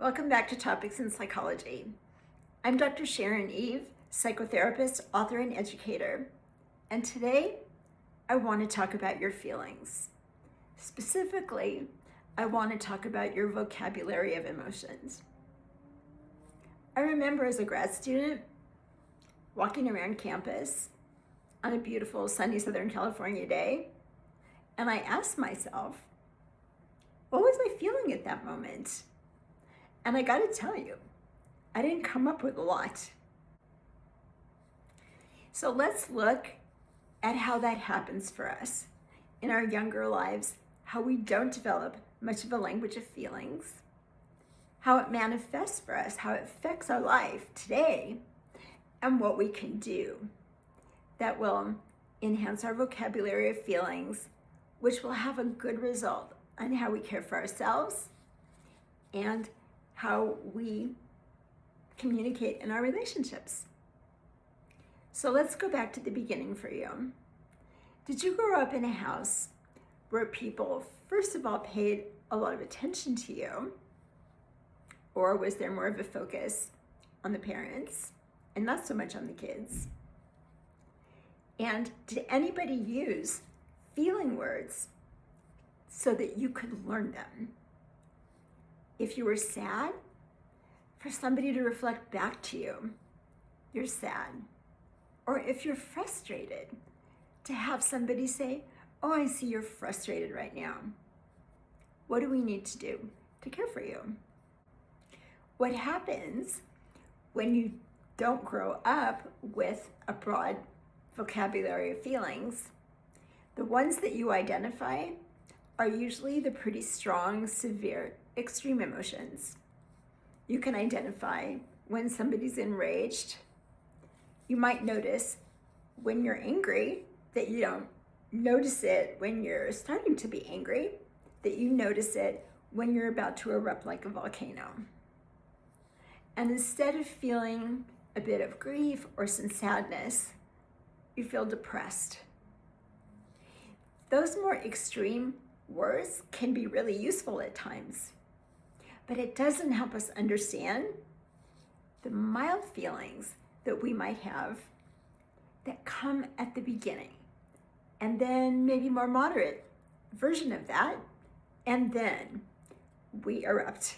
Welcome back to Topics in Psychology. I'm Dr. Sharon Eve, psychotherapist, author, and educator. And today, I want to talk about your feelings. Specifically, I want to talk about your vocabulary of emotions. I remember as a grad student, walking around campus on a beautiful sunny Southern California day, and I asked myself, what was I feeling at that moment? And I got to tell you, I didn't come up with a lot. So let's look at how that happens for us in our younger lives, how we don't develop much of a language of feelings, how it manifests for us, how it affects our life today, and what we can do that will enhance our vocabulary of feelings, which will have a good result on how we care for ourselves and how we communicate in our relationships. So let's go back to the beginning for you. Did you grow up in a house where people, first of all, paid a lot of attention to you? Or was there more of a focus on the parents and not so much on the kids? And did anybody use feeling words so that you could learn them? If you were sad, for somebody to reflect back to you, you're sad. Or if you're frustrated, to have somebody say, oh, I see you're frustrated right now. What do we need to do to care for you? What happens when you don't grow up with a broad vocabulary of feelings? The ones that you identify are usually the pretty strong, severe, extreme emotions. You can identify when somebody's enraged. You might notice when you're angry that you don't notice it when you're starting to be angry, that you notice it when you're about to erupt like a volcano. And instead of feeling a bit of grief or some sadness, you feel depressed. Those more extreme words can be really useful at times, but it doesn't help us understand the mild feelings that we might have that come at the beginning, and then maybe more moderate version of that, and then we erupt.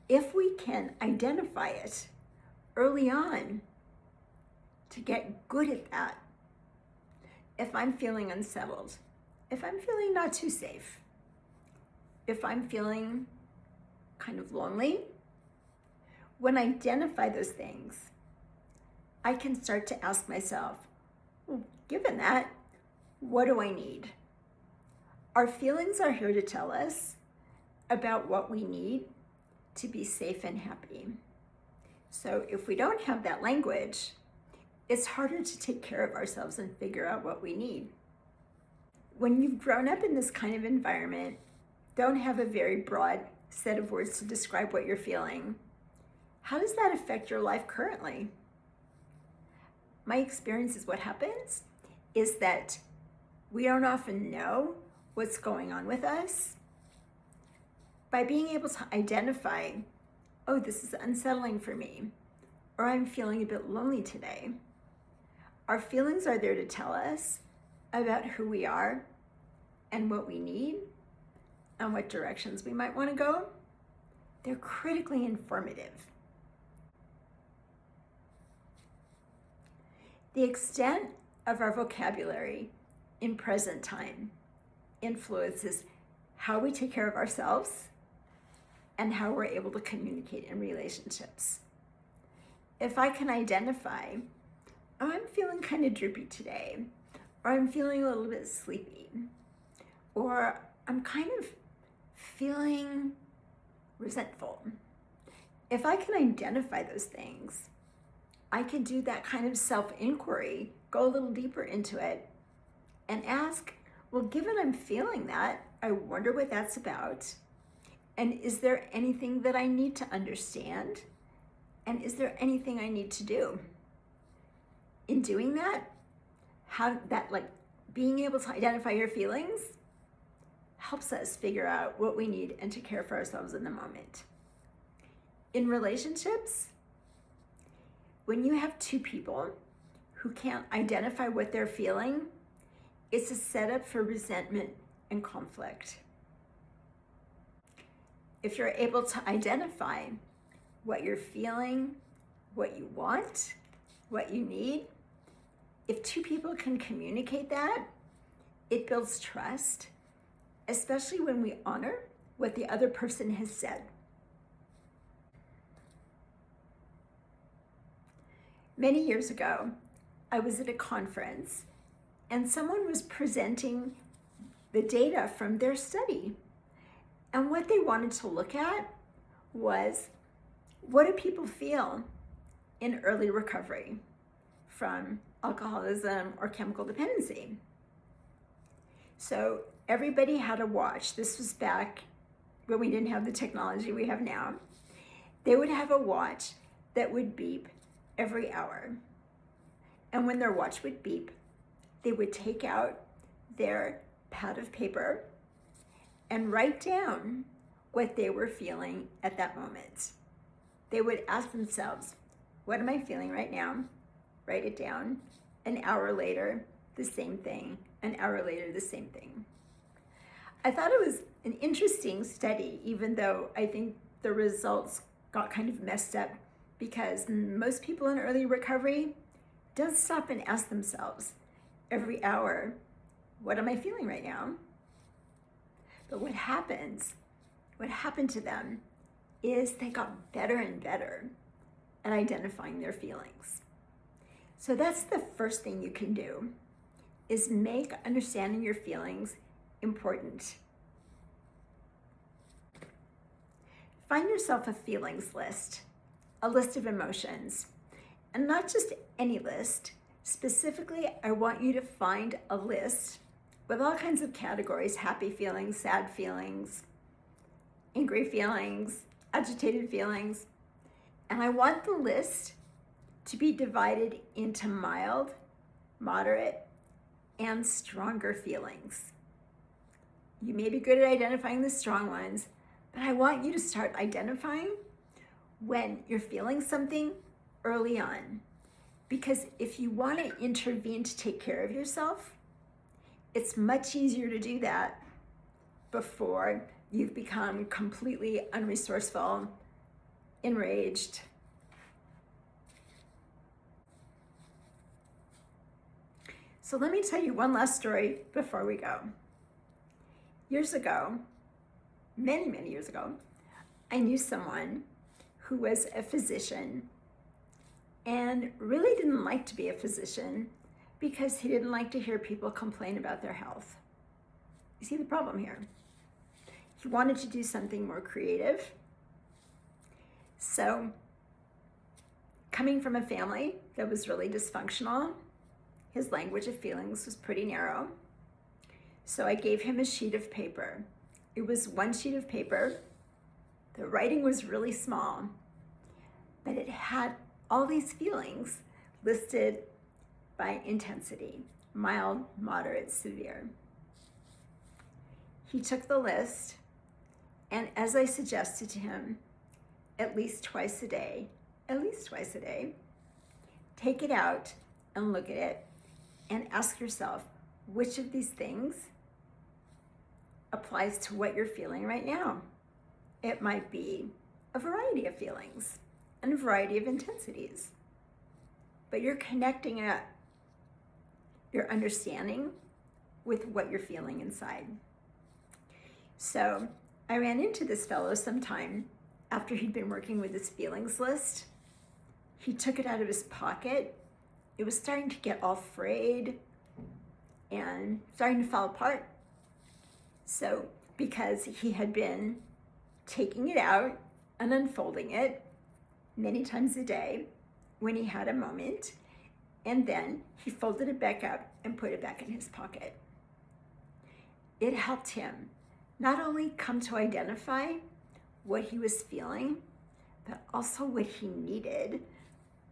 If we can identify it early on to get good at that, if I'm feeling unsettled, if I'm feeling not too safe, if I'm feeling kind of lonely, when I identify those things, I can start to ask myself, well, given that, what do I need? Our feelings are here to tell us about what we need to be safe and happy. So if we don't have that language, it's harder to take care of ourselves and figure out what we need. When you've grown up in this kind of environment, don't have a very broad set of words to describe what you're feeling, how does that affect your life currently? My experience is what happens is that we don't often know what's going on with us. By being able to identify, oh, this is unsettling for me, or I'm feeling a bit lonely today. Our feelings are there to tell us about who we are and what we need and what directions we might want to go. They're critically informative. The extent of our vocabulary in present time influences how we take care of ourselves and how we're able to communicate in relationships. If I can identify, oh, I'm feeling kind of droopy today, or I'm feeling a little bit sleepy, or I'm kind of feeling resentful. If I can identify those things, I can do that kind of self-inquiry, go a little deeper into it, and ask, well, given I'm feeling that, I wonder what that's about. And is there anything that I need to understand? And is there anything I need to do? In doing that, being able to identify your feelings helps us figure out what we need and to care for ourselves in the moment. In relationships, when you have two people who can't identify what they're feeling, it's a setup for resentment and conflict. If you're able to identify what you're feeling, what you want, what you need, if two people can communicate that, it builds trust, especially when we honor what the other person has said. Many years ago, I was at a conference and someone was presenting the data from their study. And what they wanted to look at was, what do people feel in early recovery from alcoholism or chemical dependency? So everybody had a watch. This was back when we didn't have the technology we have now. They would have a watch that would beep every hour. And when their watch would beep, they would take out their pad of paper and write down what they were feeling at that moment. They would ask themselves, what am I feeling right now? Write it down. An hour later, the same thing. An hour later, the same thing. I thought it was an interesting study, even though I think the results got kind of messed up, because most people in early recovery don't stop and ask themselves every hour, what am I feeling right now? But what happened to them is they got better and better at identifying their feelings. So that's the first thing you can do, is make understanding your feelings important. Find yourself a feelings list, a list of emotions, and not just any list. Specifically, I want you to find a list with all kinds of categories: happy feelings, sad feelings, angry feelings, agitated feelings. And I want the list to be divided into mild, moderate, and stronger feelings. You may be good at identifying the strong ones, but I want you to start identifying when you're feeling something early on. Because if you want to intervene to take care of yourself, it's much easier to do that before you've become completely unresourceful, enraged. So let me tell you one last story before we go. Years ago, many years ago, I knew someone who was a physician and really didn't like to be a physician because he didn't like to hear people complain about their health. You see the problem here? He wanted to do something more creative. So, coming from a family that was really dysfunctional, his language of feelings was pretty narrow. So I gave him a sheet of paper. It was one sheet of paper. The writing was really small, but it had all these feelings listed by intensity: mild, moderate, severe. He took the list, and as I suggested to him, at least twice a day, take it out and look at it and ask yourself, which of these things applies to what you're feeling right now? It might be a variety of feelings and a variety of intensities, but you're connecting your understanding with what you're feeling inside. So I ran into this fellow sometime after he'd been working with his feelings list. He took it out of his pocket. It was starting to get all frayed and starting to fall apart. So because he had been taking it out and unfolding it many times a day when he had a moment, and then he folded it back up and put it back in his pocket. It helped him not only come to identify what he was feeling, but also what he needed,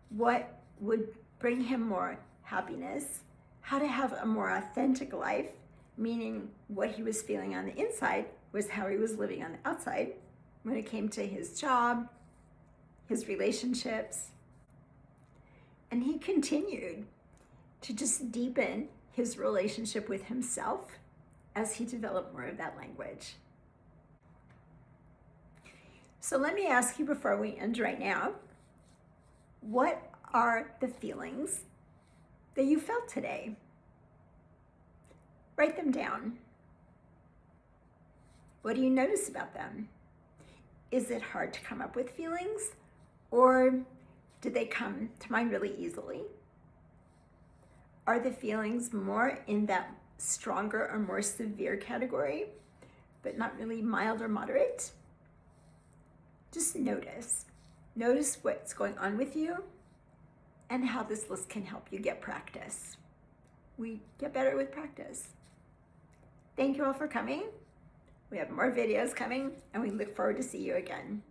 what would bring him more happiness, how to have a more authentic life, meaning what he was feeling on the inside was how he was living on the outside when it came to his job, his relationships. And he continued to just deepen his relationship with himself as he developed more of that language. So let me ask you before we end right now, what are the feelings that you felt today? Write them down. What do you notice about them? Is it hard to come up with feelings, or do they come to mind really easily? Are the feelings more in that stronger or more severe category, but not really mild or moderate? Just notice. Notice what's going on with you and how this list can help you get practice. We get better with practice. Thank you all for coming. We have more videos coming, and we look forward to see you again.